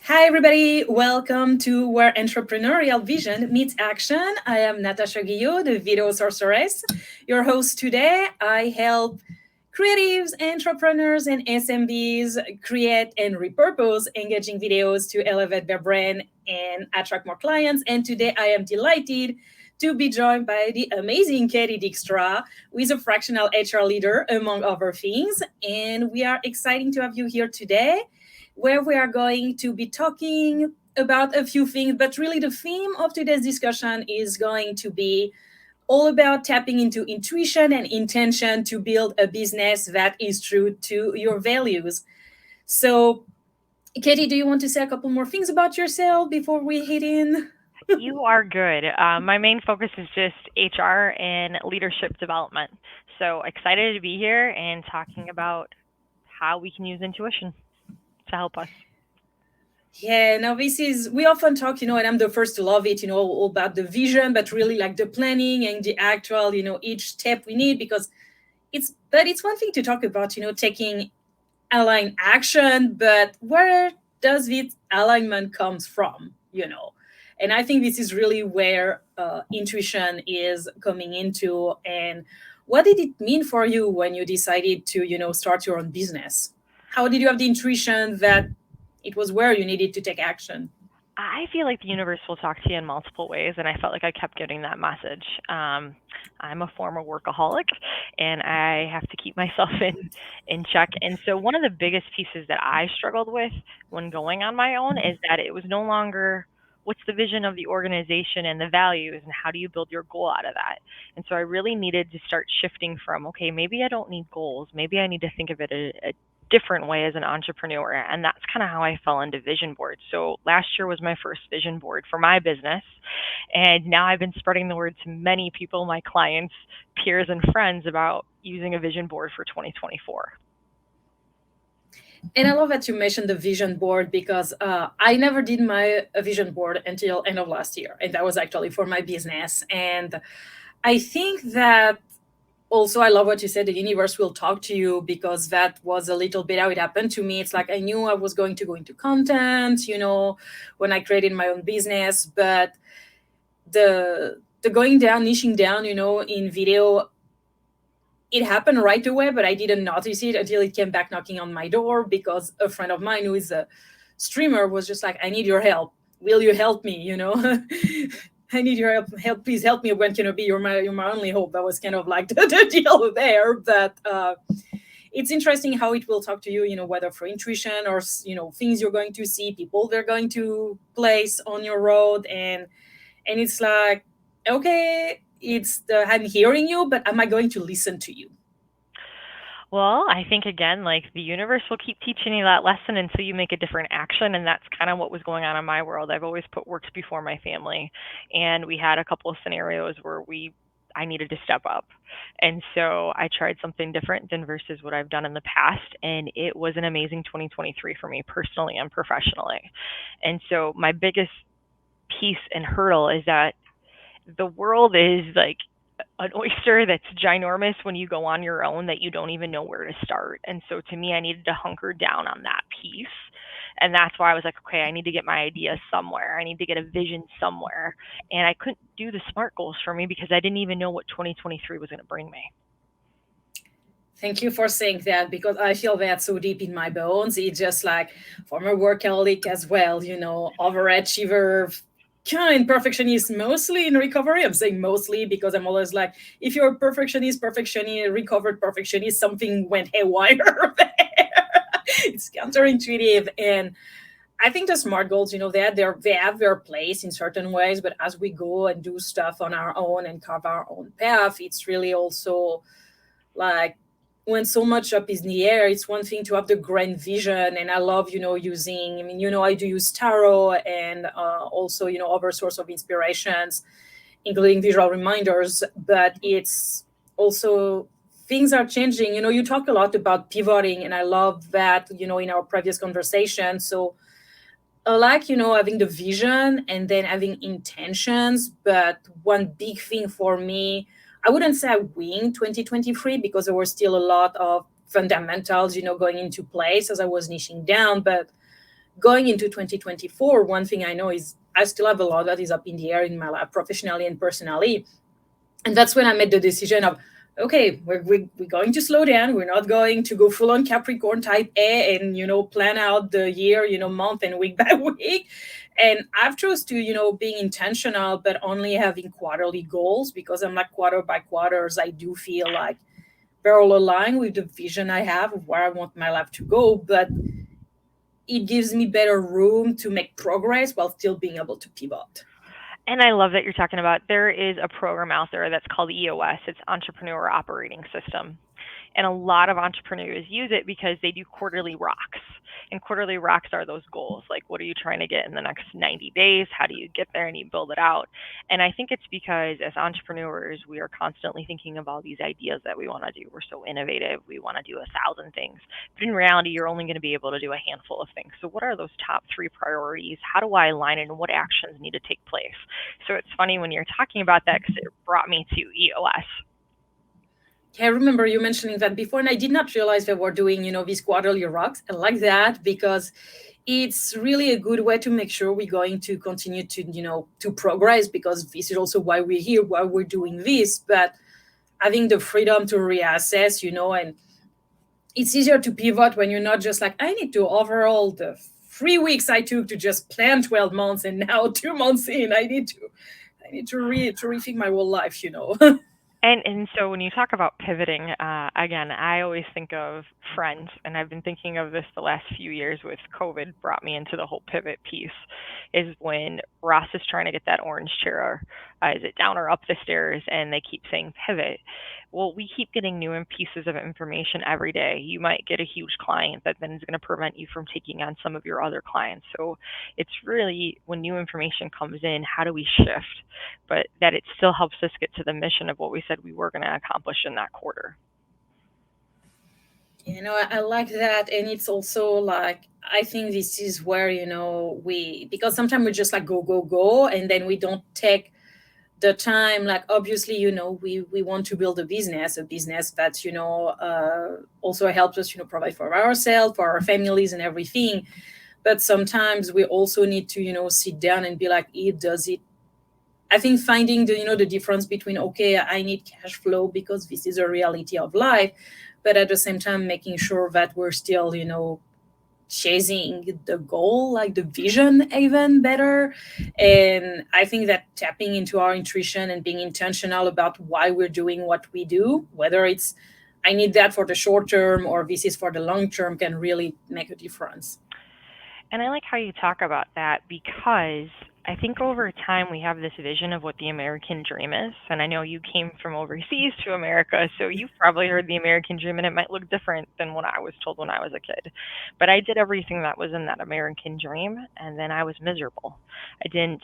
Hi, everybody. Welcome to where Entrepreneurial Vision Meets Action. I am Natacha Guyot, the video Sorceress, your host today. I help creatives, entrepreneurs, and SMBs create and repurpose engaging videos to elevate their brand and attract more clients. And today I am delighted to be joined by the amazing Katie Dykstra, who is a fractional HR leader, among other things. And we are excited to have you here today where we are going to be talking about a few things, but really the theme of today's discussion is going to be all about tapping into intuition and intention to build a business that is true to your values. So, Katie, do you want to say a couple more things about yourself before we hit in? You are good. My main focus is just HR and leadership development. So excited to be here and talking about how we can use intuition to help us. Yeah, now this is, we often talk, and I'm the first to love it, all about the vision, but really like the planning and the actual, each step we need because it's one thing to talk about, taking aligned action, but where does this alignment comes from, and I think this is really where intuition is coming into. And what did it mean for you when you decided to start your own business? How did you have the intuition that it was where you needed to take action? I feel like the universe will talk to you in multiple ways, and I felt like I kept getting that message. I'm a former workaholic, and I have to keep myself in check. And so, one of the biggest pieces that I struggled with when going on my own is that it was no longer what's the vision of the organization and the values, and how do you build your goal out of that. And so, I really needed to start shifting from okay, maybe I don't need goals, maybe I need to think of it a different way as an entrepreneur. And that's kind of how I fell into vision boards. So last year was my first vision board for my business. And now I've been spreading the word to many people, my clients, peers, and friends about using a vision board for 2024. And I love that you mentioned the vision board because I never did my vision board until end of last year, and that was actually for my business. And I think that also I love what you said. The universe will talk to you because that was a little bit how it happened to me. It's like I knew I was going to go into content, when I created my own business, but the going down, niching down, in video, it happened right away, but I didn't notice it until it came back knocking on my door because a friend of mine who is a streamer was just like, I need your help. Will you help me? I need your help. Please help me. When can I be? You're my only hope. That was kind of like the deal there. But it's interesting how it will talk to you, whether for intuition or, things you're going to see, people they're going to place on your road. And it's like, okay, I'm hearing you, but am I going to listen to you? Well, I think again, like the universe will keep teaching you that lesson until you make a different action. And that's kind of what was going on in my world. I've always put works before my family. And we had a couple of scenarios where I needed to step up. And so I tried something different than versus what I've done in the past. And it was an amazing 2023 for me personally and professionally. And so my biggest piece and hurdle is that the world is like an oyster that's ginormous when you go on your own that you don't even know where to start. And so to me, I needed to hunker down on that piece. And that's why I was like, okay, I need to get my ideas somewhere. I need to get a vision somewhere. And I couldn't do the SMART goals for me because I didn't even know what 2023 was going to bring me. Thank you for saying that because I feel that so deep in my bones. It's just like former workaholic as well, overachiever, kind perfectionist, mostly in recovery. I'm saying mostly because I'm always like, if you're a perfectionist, recovered perfectionist, something went haywire there. It's counterintuitive. And I think the smart goals, they have their place in certain ways, but as we go and do stuff on our own and carve our own path, it's really also like when so much up is in the air, it's one thing to have the grand vision. And I love, using, I do use tarot and also, other sorts of inspirations, including visual reminders. But it's also things are changing. You talk a lot about pivoting, and I love that, in our previous conversation. So I like, having the vision and then having intentions. But one big thing for me, I wouldn't say I win 2023 because there were still a lot of fundamentals, going into place as I was niching down. But going into 2024, one thing I know is I still have a lot that is up in the air in my life, professionally and personally. And that's when I made the decision of, okay, we're going to slow down. We're not going to go full on Capricorn type A and, plan out the year, month and week by week. And I've chose to, being intentional, but only having quarterly goals, because I'm like quarter by quarters. I do feel like they're all aligned with the vision I have of where I want my life to go. But it gives me better room to make progress while still being able to pivot. And I love that you're talking about, there is a program out there that's called EOS. It's Entrepreneur Operating System. And a lot of entrepreneurs use it because they do quarterly rocks. And quarterly rocks are those goals. Like, what are you trying to get in the next 90 days? How do you get there? And you build it out. And I think it's because as entrepreneurs, we are constantly thinking of all these ideas that we want to do. We're so innovative. We want to do 1,000 things. But in reality, you're only going to be able to do a handful of things. So what are those top 3 priorities? How do I align it, and what actions need to take place? So it's funny when you're talking about that, because it brought me to EOS. I remember you mentioning that before, and I did not realize that we're doing, these quarterly rocks. I like that because it's really a good way to make sure we're going to continue to, to progress, because this is also why we're here, why we're doing this. But having the freedom to reassess, and it's easier to pivot when you're not just like, I need to overhaul the 3 weeks I took to just plan 12 months, and now 2 months in, I need to rethink my whole life. And so when you talk about pivoting, again, I always think of friends, and I've been thinking of this the last few years with COVID brought me into the whole pivot piece, is when Ross is trying to get that orange chair, is it down or up the stairs, and they keep saying pivot. Well, we keep getting new pieces of information every day. You might get a huge client that then is going to prevent you from taking on some of your other clients. So it's really, when new information comes in, how do we shift? But that it still helps us get to the mission of what we said we were going to accomplish in that quarter. I like that. And it's also like, I think this is where, because sometimes we just like go, go, go, and then we don't take the time. Like, obviously, we want to build a business that, also helps us, provide for ourselves, for our families and everything. But sometimes we also need to, sit down and be like, does it, I think finding the difference between, okay, I need cash flow because this is a reality of life, but at the same time making sure that we're still, chasing the goal, like the vision, even better. And I think that tapping into our intuition and being intentional about why we're doing what we do, whether it's I need that for the short term or this is for the long term, can really make a difference. And I like how you talk about that, because I think over time we have this vision of what the American dream is. And I know you came from overseas to America, so you've probably heard the American dream, and it might look different than what I was told when I was a kid. But I did everything that was in that American dream, and then I was miserable. I didn't,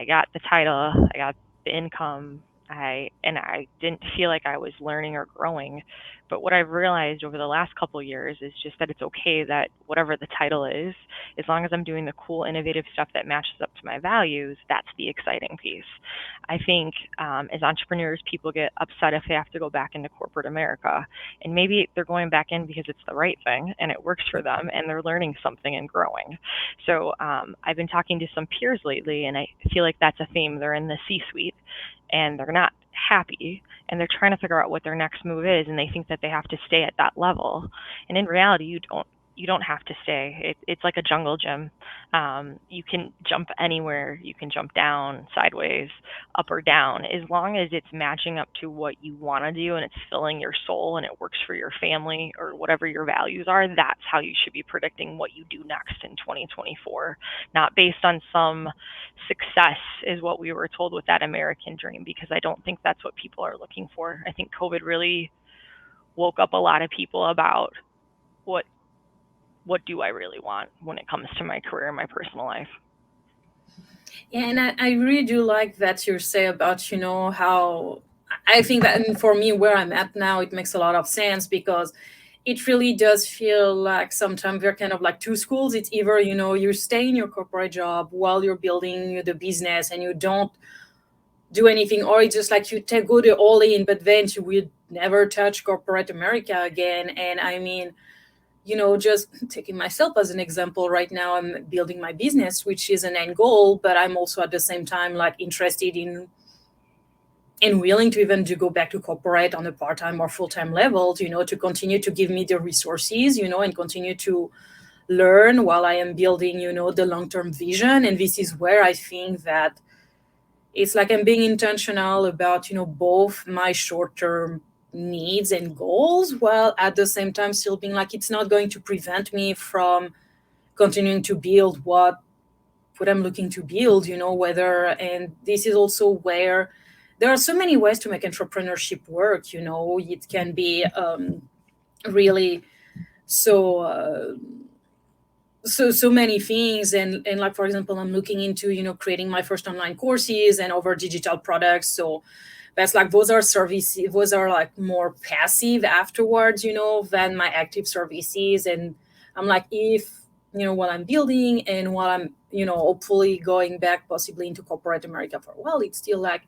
I got the title, I got the income, I didn't feel like I was learning or growing. But what I've realized over the last couple of years is just that it's okay that whatever the title is, as long as I'm doing the cool, innovative stuff that matches up to my values, that's the exciting piece. I think as entrepreneurs, people get upset if they have to go back into corporate America. And maybe they're going back in because it's the right thing and it works for them and they're learning something and growing. So I've been talking to some peers lately, and I feel like that's a theme. They're in the C-suite and they're not happy, and they're trying to figure out what their next move is, and they think that they have to stay at that level. And in reality, you don't have to stay. It's like a jungle gym. You can jump anywhere. You can jump down, sideways, up or down, as long as it's matching up to what you want to do and it's filling your soul and it works for your family or whatever your values are. That's how you should be predicting what you do next in 2024, not based on some success is what we were told with that American dream, because I don't think that's what people are looking for. I think COVID really woke up a lot of people about what what do I really want when it comes to my career and my personal life. Yeah, and I really do like that you say about, how I think that, and for me, where I'm at now, it makes a lot of sense, because it really does feel like sometimes we're kind of like two schools. It's either, you stay in your corporate job while you're building the business and you don't do anything, or it's just like you go the all in, but then you will never touch corporate America again. And I mean, just taking myself as an example, right now I'm building my business, which is an end goal, but I'm also at the same time like interested in and willing to even to go back to corporate on a part-time or full-time level, to continue to give me the resources, and continue to learn while I am building, the long-term vision. And this is where I think that it's like I'm being intentional about, both my short-term needs and goals, while at the same time still being like, it's not going to prevent me from continuing to build what I'm looking to build, whether, and this is also where there are so many ways to make entrepreneurship work, it can be really so so many things. And like, for example, I'm looking into, creating my first online courses and over digital products. So that's like, those are services, those are like more passive afterwards, than my active services. And I'm like, if, what I'm building and while I'm, hopefully going back possibly into corporate America for a while, it's still like,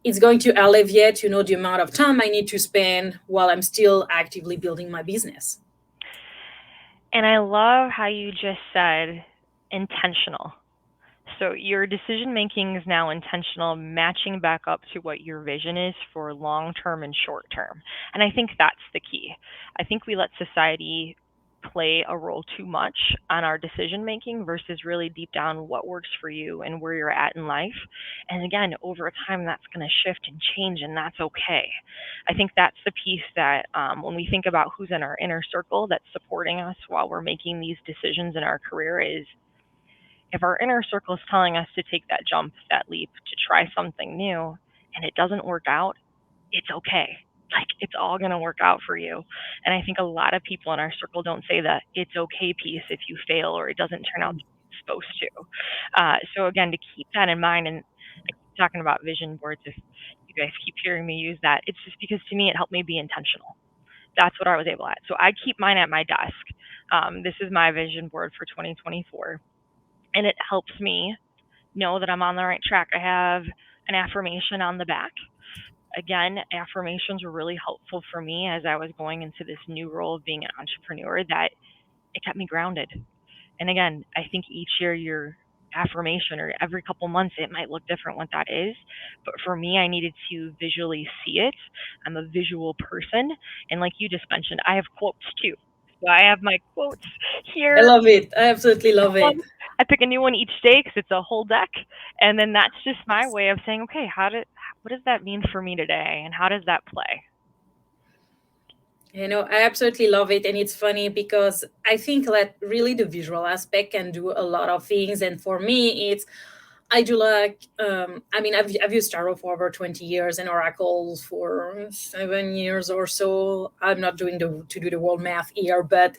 it's going to alleviate, the amount of time I need to spend while I'm still actively building my business. And I love how you just said intentional. So your decision making is now intentional, matching back up to what your vision is for long term and short term. And I think that's the key. I think we let society play a role too much on our decision making versus really deep down what works for you and where you're at in life. And again, over time, that's going to shift and change, and that's okay. I think that's the piece that when we think about who's in our inner circle that's supporting us while we're making these decisions in our career is if our inner circle is telling us to take that jump, that leap, to try something new, and it doesn't work out, it's okay. Like, it's all going to work out for you. And I think a lot of people in our circle don't say that it's okay piece if you fail or it doesn't turn out it's supposed to. So, again, to keep that in mind, and I keep talking about vision boards, if you guys keep hearing me use that, it's just because to me it helped me be intentional. That's what I was able at. So, I keep mine at my desk. This is my vision board for 2024, and it helps me know that I'm on the right track. I have an affirmation on the back. Again, affirmations were really helpful for me as I was going into this new role of being an entrepreneur, that it kept me grounded. And again, I think each year your affirmation or every couple months it might look different what that is. But for me, I needed to visually see it. I'm a visual person. And like you just mentioned, I have quotes too. So I have my quotes I here. love it. I absolutely love it. I pick a new one each day because it's a whole deck, and then that's just my way of saying, okay, what does that mean for me today, and how does that play? I absolutely love it. And it's funny because I think that really the visual aspect can do a lot of things. And for me, I do like, I've used Tarot for over 20 years and Oracle for 7 years or so. I'm not doing to do the world math here, but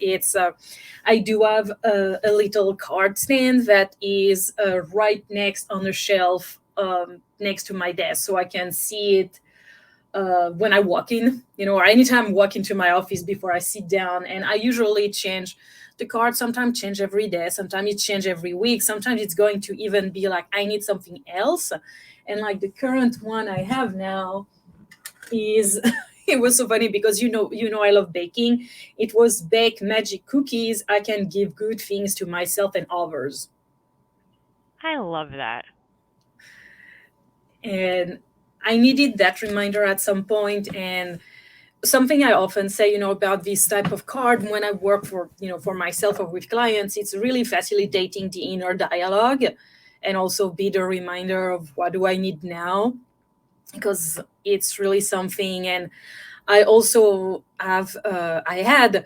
I do have a little card stand that is right next on the shelf next to my desk. So I can see it when I walk in, or anytime I walk into my office before I sit down. And I usually change the card, sometimes change every day, sometimes it change every week, sometimes it's going to even be like, I need something else. And like the current one I have now is it was so funny because I love baking. It was bake magic cookies. I can give good things to myself and others. I love that. And I needed that reminder at some point. And something I often say, about this type of card when I work for myself or with clients, it's really facilitating the inner dialogue and also be the reminder of what do I need now, because it's really something. And I also I had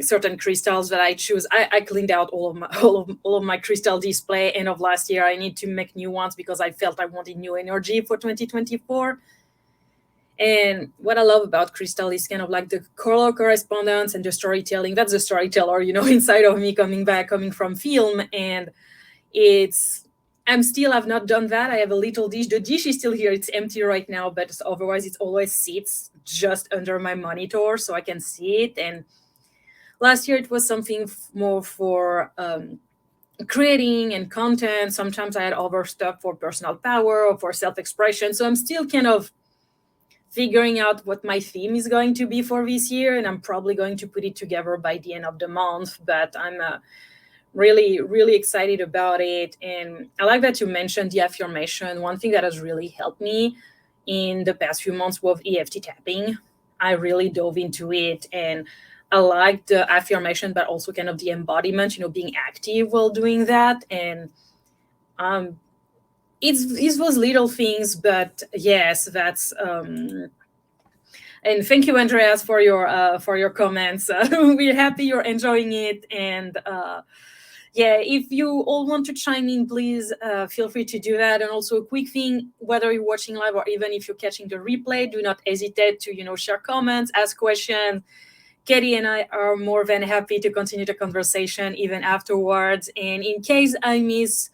certain crystals that I choose. I cleaned out all of my all of my crystal display end of last year. I need to make new ones because I felt I wanted new energy for 2024. And what I love about crystal is kind of like the color correspondence and the storytelling. That's the storyteller, inside of me coming from film. And it's, I've not done that. I have a little dish. The dish is still here. It's empty right now, but otherwise it always sits just under my monitor so I can see it. And last year it was something more for creating and content. Sometimes I had other stuff for personal power or for self-expression. So I'm still kind of figuring out what my theme is going to be for this year, and I'm probably going to put it together by the end of the month. But I'm really, really excited about it. And I like that you mentioned the affirmation. One thing that has really helped me in the past few months was EFT tapping. I really dove into it, and I like the affirmation, but also kind of the embodiment, being active while doing that. And um, it's those little things, but yes, that's and thank you, Andreas, for your comments. We're happy you're enjoying it, and yeah, if you all want to chime in, please feel free to do that. And also, a quick thing: whether you're watching live or even if you're catching the replay, do not hesitate to share comments, ask questions. Katie and I are more than happy to continue the conversation even afterwards. And in case I miss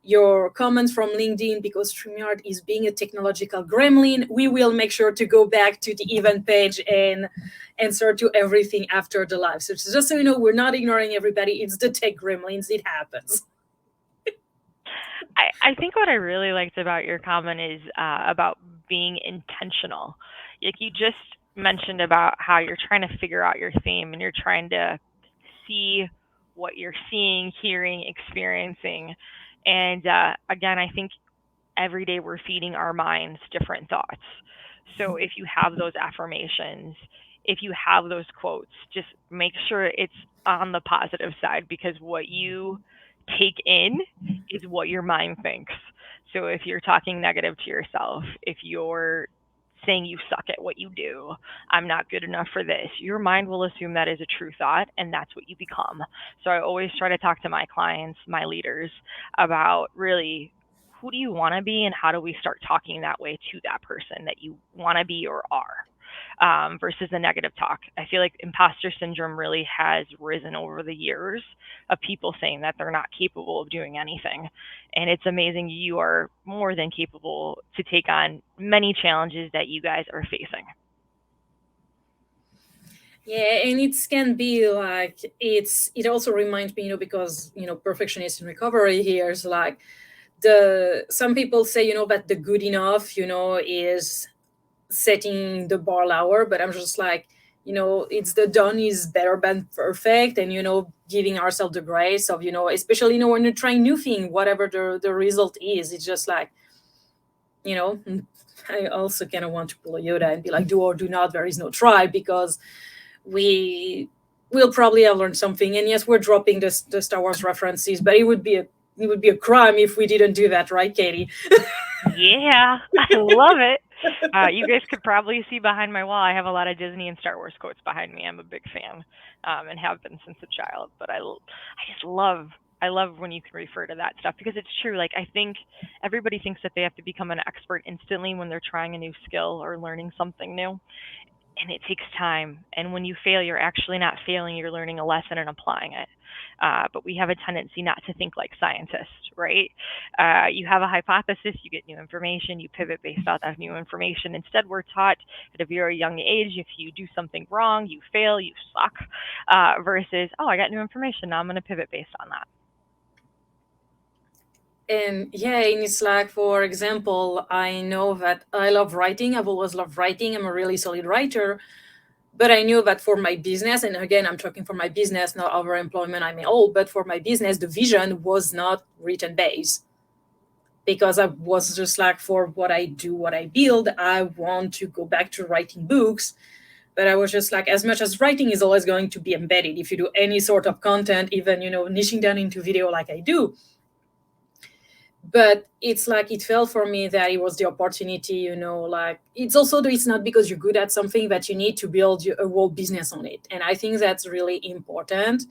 your comments from LinkedIn because StreamYard is being a technological gremlin, we will make sure to go back to the event page and answer to everything after the live. So just so you know, we're not ignoring everybody. It's the tech gremlins. It happens. I think what I really liked about your comment is about being intentional. Like you just mentioned about how you're trying to figure out your theme and you're trying to see what you're seeing, hearing, experiencing. And again, I think every day we're feeding our minds different thoughts. So if you have those affirmations, if you have those quotes, just make sure it's on the positive side because what you take in is what your mind thinks. So if you're talking negative to yourself, if you're saying you suck at what you do, I'm not good enough for this, your mind will assume that is a true thought and that's what you become. So I always try to talk to my clients, my leaders, about really who do you want to be and how do we start talking that way to that person that you want to be or are, versus the negative talk. I feel like imposter syndrome really has risen over the years of people saying that they're not capable of doing anything. And it's amazing you are more than capable to take on many challenges that you guys are facing. Yeah, and it can be like it also reminds me, because perfectionist in recovery here is like the some people say, that the good enough, is setting the bar lower, but I'm just like, it's the done is better than perfect, and giving ourselves the grace of, especially when you're trying new thing, whatever the result is, it's just like, you know I also kind of want to pull a Yoda and be like, do or do not, there is no try, because we will probably have learned something. And yes, we're dropping the Star Wars references, but it would be a crime if we didn't do that, right, Katie? Yeah, I love it. You guys could probably see behind my wall. I have a lot of Disney and Star Wars quotes behind me. I'm a big fan, and have been since a child. But I just I love when you can refer to that stuff because it's true. Like I think everybody thinks that they have to become an expert instantly when they're trying a new skill or learning something new, and it takes time. And when you fail, you're actually not failing, you're learning a lesson and applying it. But we have a tendency not to think like scientists, right? You have a hypothesis, you get new information, you pivot based off that new information. Instead, we're taught at a very young age if you do something wrong, you fail, you suck, versus, oh, I got new information, now I'm going to pivot based on that. And yeah, in Slack, for example, I know that I love writing. I've always loved writing. I'm a really solid writer. But I knew that for my business, and again, I'm talking for my business, not over employment, I mean, all, but for my business, the vision was not written based, because I was just like, for what I do, what I build, I want to go back to writing books. But I was just like, as much as writing is always going to be embedded, if you do any sort of content, even, niching down into video like I do, but it's like it felt for me that it was the opportunity, like it's also, it's not because you're good at something that you need to build a whole business on it. And I think that's really important,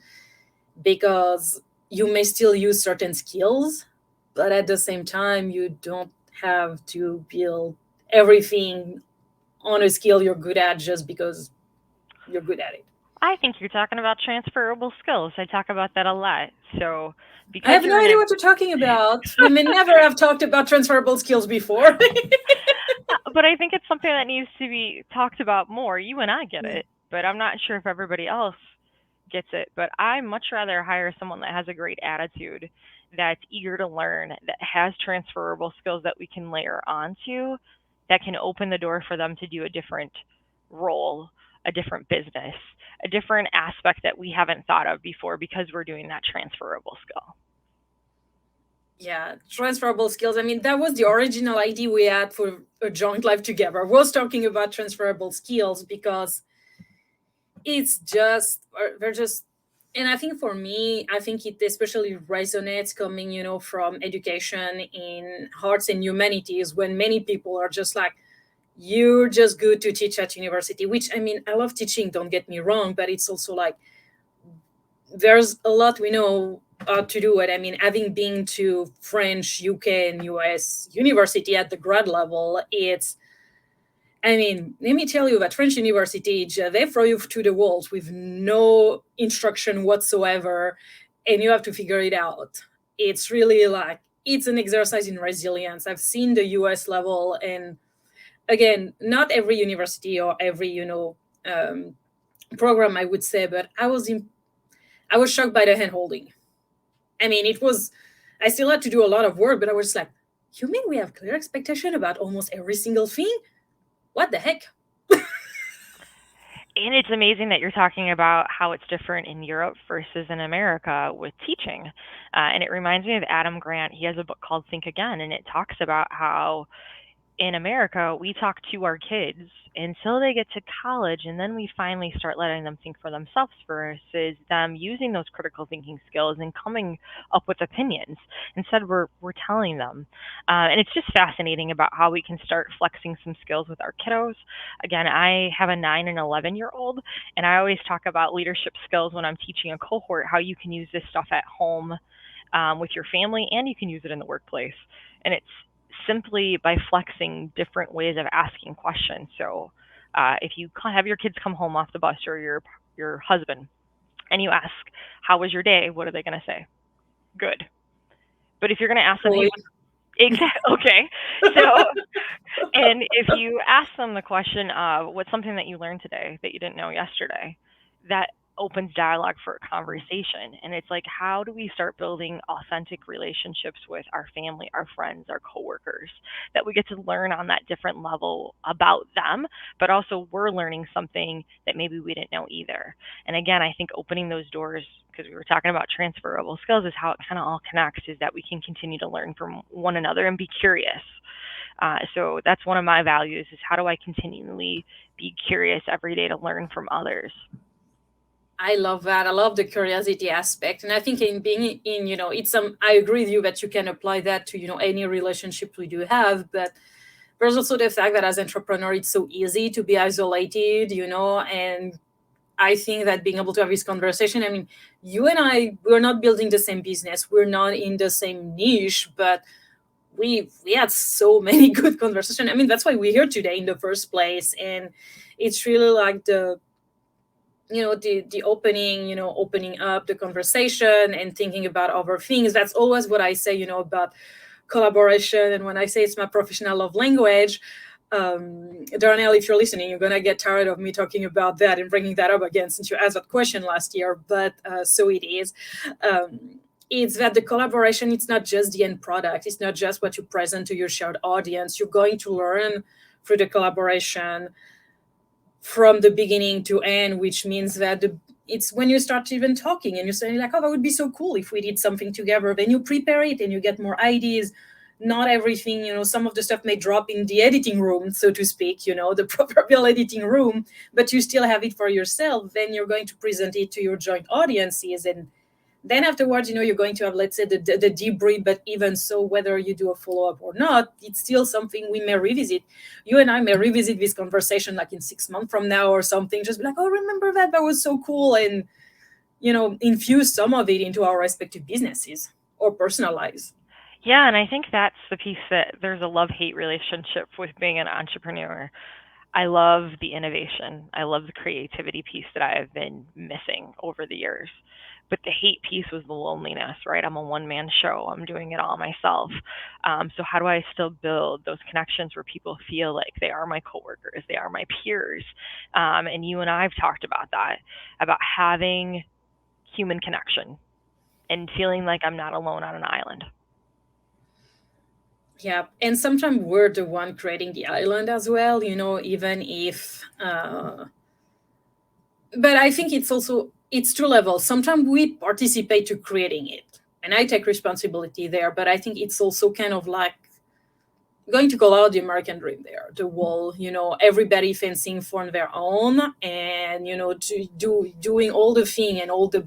because you may still use certain skills, but at the same time you don't have to build everything on a skill you're good at just because you're good at it. I think you're talking about transferable skills. I talk about that a lot. So I because have no you're in idea a what you're talking about. We may never have talked about transferable skills before. but I think it's something that needs to be talked about more. You and I get it, but I'm not sure if everybody else gets it. But I much rather hire someone that has a great attitude, that's eager to learn, that has transferable skills that we can layer onto, that can open the door for them to do a different role, a different business, a different aspect that we haven't thought of before because we're doing that transferable skill. Yeah, transferable skills. I mean, that was the original idea we had for a joint life together, was talking about transferable skills, because it's just, they're just, and I think for me, I think it especially resonates coming, from education in arts and humanities, when many people are just like, you're just good to teach at university, which, I mean, I love teaching, don't get me wrong, but it's also like, there's a lot we know to do it. I mean, having been to French, UK, and US university at the grad level, I mean, let me tell you that French university, they throw you to the walls with no instruction whatsoever, and you have to figure it out. It's really like, it's an exercise in resilience. I've seen the US level, and again, not every university or every, program, I would say, but I was shocked by the hand holding. I mean, I still had to do a lot of work, but I was like, you mean we have clear expectation about almost every single thing? What the heck? And it's amazing that you're talking about how it's different in Europe versus in America with teaching. And it reminds me of Adam Grant. He has a book called Think Again, and it talks about how in America, we talk to our kids until they get to college, and then we finally start letting them think for themselves versus them using those critical thinking skills and coming up with opinions. Instead, we're telling them. And it's just fascinating about how we can start flexing some skills with our kiddos. Again, I have a 9 and 11-year-old, and I always talk about leadership skills when I'm teaching a cohort, how you can use this stuff at home with your family, and you can use it in the workplace. And it's simply by flexing different ways of asking questions. So if you have your kids come home off the bus, or your husband, and you ask, how was your day? What are they going to say? Good. But if you're going to ask them, hey, okay. So, and if you ask them the question of what's something that you learned today that you didn't know yesterday, that opens dialogue for a conversation. And it's like, how do we start building authentic relationships with our family, our friends, our coworkers, that we get to learn on that different level about them, but also we're learning something that maybe we didn't know either. And again, I think opening those doors, because we were talking about transferable skills, is how it kind of all connects, is that we can continue to learn from one another and be curious. So that's one of my values, is how do I continually be curious every day to learn from others? I love that. I love the curiosity aspect. And I think in being in, I agree with you that you can apply that to, any relationship we do have. But there's also the fact that as entrepreneur, it's so easy to be isolated, and I think that being able to have this conversation, I mean, you and I, we're not building the same business. We're not in the same niche, but we had so many good conversations. I mean, that's why we're here today in the first place. And it's really like the opening, opening up the conversation and thinking about other things. That's always what I say, about collaboration. And when I say it's my professional love language, Darnell, if you're listening, you're gonna get tired of me talking about that and bringing that up again, since you asked that question last year. But so it is. It's that the collaboration, it's not just the end product. It's not just what you present to your shared audience. You're going to learn through the collaboration from the beginning to end, which means that it's when you start even talking and you're saying like, oh, that would be so cool if we did something together. Then you prepare it and you get more ideas. Not everything, some of the stuff may drop in the editing room, so to speak, the proverbial editing room, but you still have it for yourself. Then you're going to present it to your joint audiences. And then afterwards, you're going to have, let's say, the debrief. But even so, whether you do a follow-up or not, it's still something we may revisit. You and I may revisit this conversation like in 6 months from now or something. Just be like, oh, remember that? That was so cool. And, infuse some of it into our respective businesses or personal lives. Yeah, and I think that's the piece, that there's a love-hate relationship with being an entrepreneur. I love the innovation. I love the creativity piece that I have been missing over the years. But the hate piece was the loneliness, right? I'm a one-man show. I'm doing it all myself. So how do I still build those connections where people feel like they are my coworkers, they are my peers? And you and I have talked about that, about having human connection and feeling like I'm not alone on an island. Yeah, and sometimes we're the one creating the island as well, even if but I think it's two levels. Sometimes we participate to creating it, and I take responsibility there, but I think it's also kind of like going to call out the American dream there, the wall, everybody fencing for their own, and doing all the thing and all the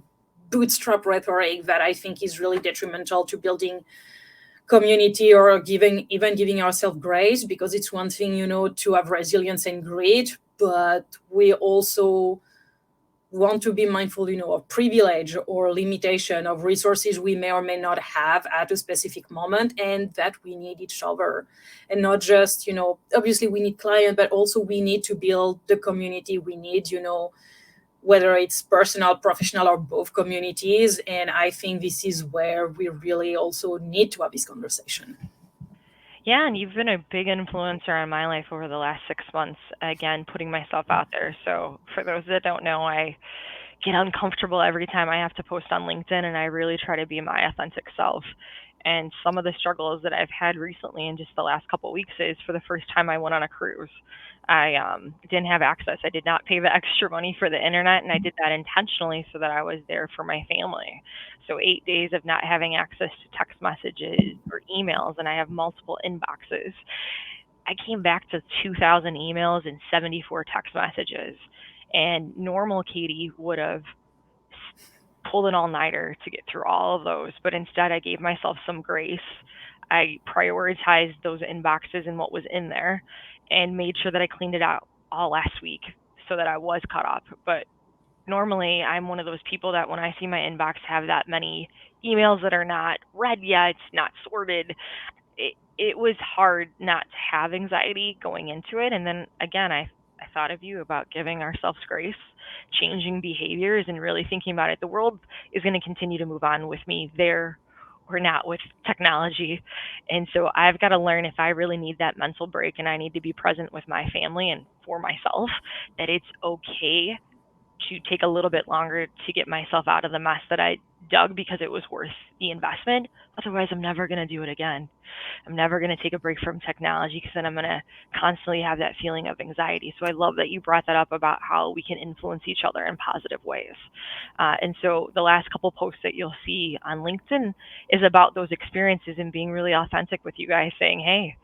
bootstrap rhetoric that I think is really detrimental to building community, or giving ourselves grace, because it's one thing, to have resilience and grit, but we also want to be mindful, of privilege or limitation of resources we may or may not have at a specific moment, and that we need each other, and not just, obviously we need client, but also we need to build the community we need, whether it's personal, professional, or both communities. And I think this is where we really also need to have this conversation. Yeah, and you've been a big influencer on my life over the last 6 months, again, putting myself out there. So, for those that don't know, I get uncomfortable every time I have to post on LinkedIn, and I really try to be my authentic self. And some of the struggles that I've had recently in just the last couple of weeks is, for the first time I went on a cruise. I didn't have access. I did not pay the extra money for the internet, and I did that intentionally so that I was there for my family. So 8 days of not having access to text messages or emails, and I have multiple inboxes. I came back to 2,000 emails and 74 text messages. And normal Katie would have pulled an all nighter to get through all of those, but instead I gave myself some grace. I prioritized those inboxes and what was in there and made sure that I cleaned it out all last week so that I was caught up. But normally I'm one of those people that when I see my inbox have that many emails that are not read yet, not sorted, it was hard not to have anxiety going into it. And then again, I thought of you about giving ourselves grace, changing behaviors, and really thinking about it. The world is going to continue to move on with me there or not with technology. And so I've got to learn, if I really need that mental break and I need to be present with my family and for myself, that it's okay to take a little bit longer to get myself out of the mess that I dug, because it was worth the investment. Otherwise, I'm never going to do it again. I'm never going to take a break from technology, because then I'm going to constantly have that feeling of anxiety. So I love that you brought that up about how we can influence each other in positive ways. And so the last couple posts that you'll see on LinkedIn is about those experiences and being really authentic with you guys, saying, hey,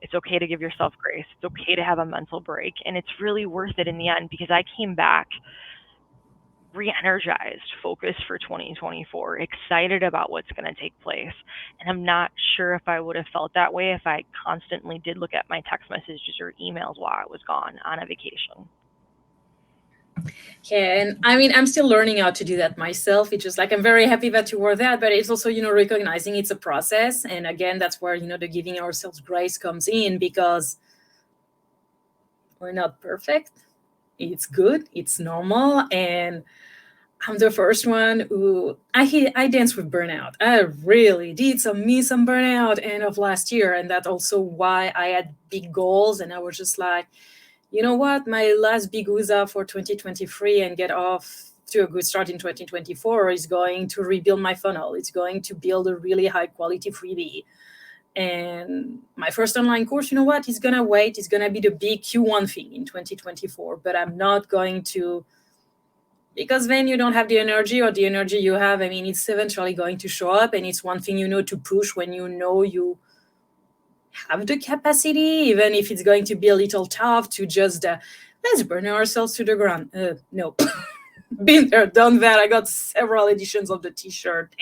it's okay to give yourself grace. It's okay to have a mental break. And it's really worth it in the end, because I came back re-energized, focused for 2024, excited about what's going to take place. And I'm not sure if I would have felt that way if I constantly did look at my text messages or emails while I was gone on a vacation. Yeah, and I mean, I'm still learning how to do that myself. It's just like, I'm very happy that you were that, but it's also, recognizing it's a process. And again, that's where, the giving ourselves grace comes in, because we're not perfect. It's good, it's normal. And I'm the first one who I dance with burnout. I really did some burnout end of last year, and that's also why I had big goals, and I was just like, you know what, my last big USA for 2023 and get off to a good start in 2024 is going to rebuild my funnel. It's going to build a really high quality freebie. And my first online course, you know what, is going to wait. It's going to be the big Q1 thing in 2024, but I'm not going to, because then you don't have the energy, or the energy you have, I mean, it's eventually going to show up. And it's one thing, to push when you have the capacity, even if it's going to be a little tough to just let's burn ourselves to the ground. No, been there, done that. I got several editions of the t-shirt.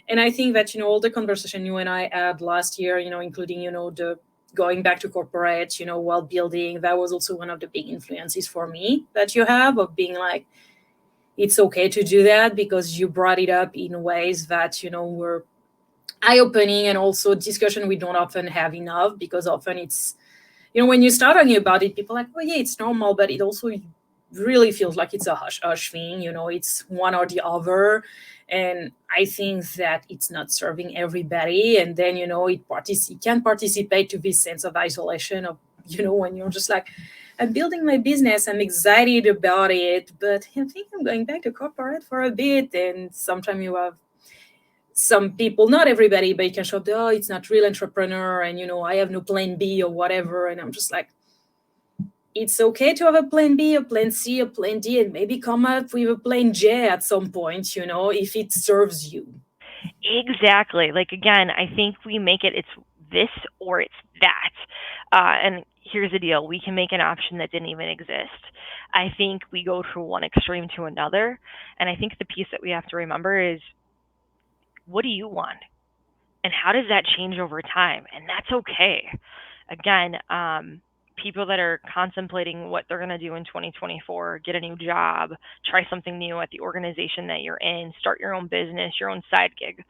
And I think that, all the conversation you and I had last year, including, the going back to corporate, while building, that was also one of the big influences for me that you have, of being like, it's okay to do that, because you brought it up in ways that, were eye-opening, and also discussion we don't often have enough, because often it's, when you start talking about it, people are like, oh yeah, it's normal, but it also really feels like it's a hush-hush thing, it's one or the other. And I think that it's not serving everybody. And then, it can participate to this sense of isolation of, when you're just like, I'm building my business, I'm excited about it, but I think I'm going back to corporate for a bit. And sometimes you have some people, not everybody, but you can show up, oh, it's not real entrepreneur, and I have no plan B or whatever. And I'm just like, it's okay to have a plan B, a plan C, a plan D, and maybe come up with a plan J at some point, if it serves you. Exactly. Like, again, I think we make it, it's this or it's that. And here's the deal, we can make an option that didn't even exist. I think we go from one extreme to another. And I think the piece that we have to remember is, what do you want? And how does that change over time? And that's okay. Again, people that are contemplating what they're going to do in 2024, get a new job, try something new at the organization that you're in, start your own business, your own side gig.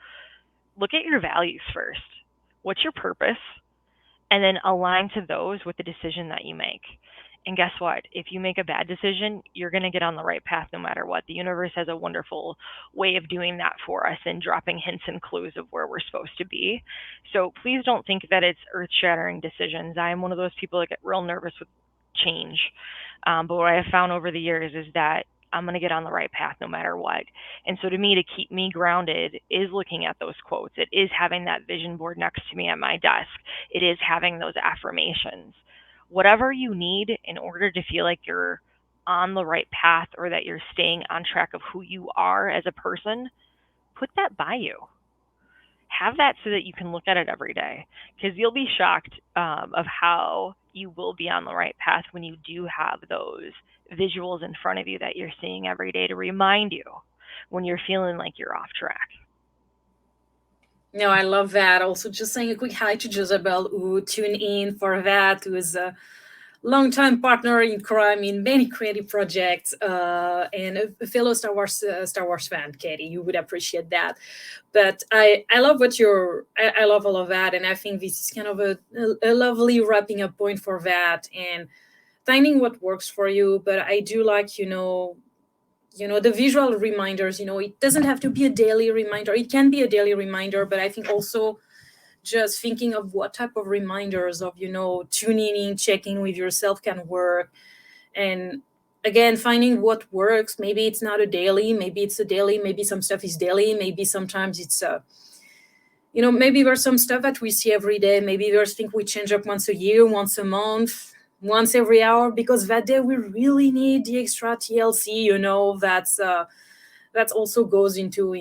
Look at your values first. What's your purpose? And then align to those with the decision that you make. And guess what? If you make a bad decision, you're going to get on the right path no matter what. The universe has a wonderful way of doing that for us and dropping hints and clues of where we're supposed to be. So please don't think that it's earth-shattering decisions. I am one of those people that get real nervous with change. But what I have found over the years is that I'm going to get on the right path no matter what. And so to me, to keep me grounded is looking at those quotes. It is having that vision board next to me at my desk. It is having those affirmations. Whatever you need in order to feel like you're on the right path or that you're staying on track of who you are as a person, put that by you. Have that so that you can look at it every day, because you'll be shocked of how you will be on the right path when you do have those visuals in front of you that you're seeing every day to remind you when you're feeling like you're off track. No, I love that. Also, just saying a quick hi to Josabel, who tuned in for that, who is a longtime partner in crime in many creative projects, and a fellow Star Wars fan, Katie. You would appreciate that. But I love I love all of that, and I think this is kind of a lovely wrapping up point for that, and finding what works for you. But I do like, the visual reminders. It doesn't have to be a daily reminder. It can be a daily reminder, but I think also just thinking of what type of reminders of, tuning in, checking with yourself can work. And again, finding what works. Maybe it's not a daily, maybe it's a daily, maybe some stuff is daily, maybe sometimes it's maybe there's some stuff that we see every day. Maybe there's things we change up once a year, once a month, once every hour, because that day we really need the extra TLC. That also goes into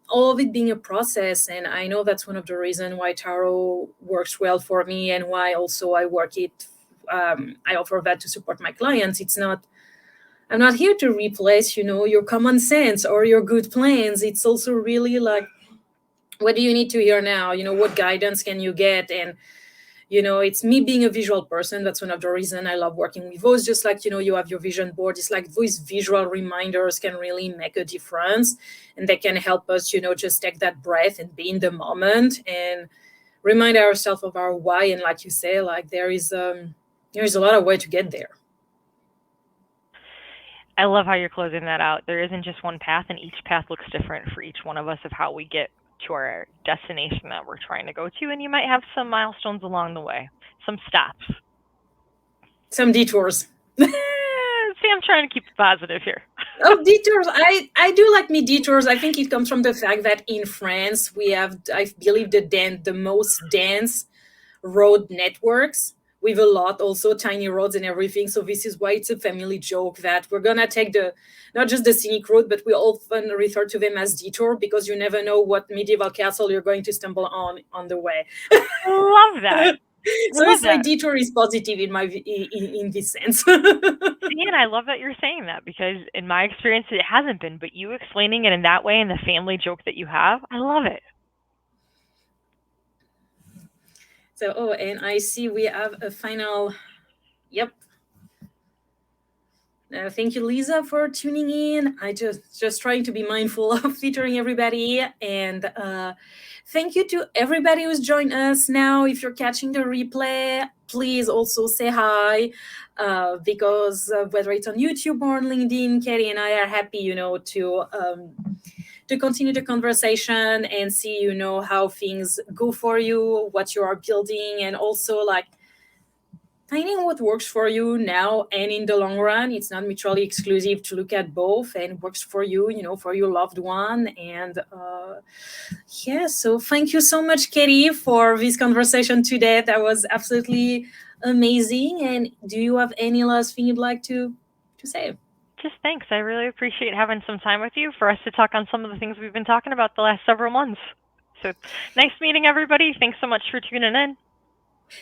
all of it being a process. And I know that's one of the reasons why tarot works well for me, and why also I work it. I offer that to support my clients. I'm not here to replace your common sense or your good plans. It's also really like, what do you need to hear now? What guidance can you get? And it's me being a visual person. That's one of the reasons I love working with those. Just like, you have your vision board. It's like those visual reminders can really make a difference, and they can help us, just take that breath and be in the moment and remind ourselves of our why. And like you say, like there is a lot of way to get there. I love how you're closing that out. There isn't just one path, and each path looks different for each one of us of how we get to our destination that we're trying to go to. And you might have some milestones along the way, some stops, some detours. See, I'm trying to keep it positive here. Oh, detours. I do like me detours. I think it comes from the fact that in France we have, I believe, the most dense road networks, with a lot also tiny roads and everything. So this is why it's a family joke that we're gonna take not just the scenic road, but we often refer to them as detour, because you never know what medieval castle you're going to stumble on the way. Love that. So it's like detour is positive in this sense. And I love that you're saying that, because in my experience it hasn't been, but you explaining it in that way and the family joke that you have, I love it. So, and I see we have a final. Yep. Thank you, Lisa, for tuning in. I just trying to be mindful of featuring everybody, and thank you to everybody who's joined us now. If you're catching the replay, please also say hi, because whether it's on YouTube or on LinkedIn, Katie and I are happy, to continue the conversation and see, how things go for you, what you are building, and also like finding what works for you now and in the long run. It's not mutually exclusive to look at both and works for you, for your loved one. And yeah, so thank you so much, Katie, for this conversation today. That was absolutely amazing. And do you have any last thing you'd like to say? Just thanks. I really appreciate having some time with you for us to talk on some of the things we've been talking about the last several months. So nice meeting everybody. Thanks so much for tuning in.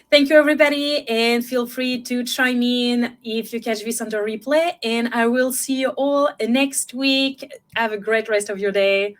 Thank you, everybody, and feel free to chime in if you catch this on the replay. And I will see you all next week. Have a great rest of your day.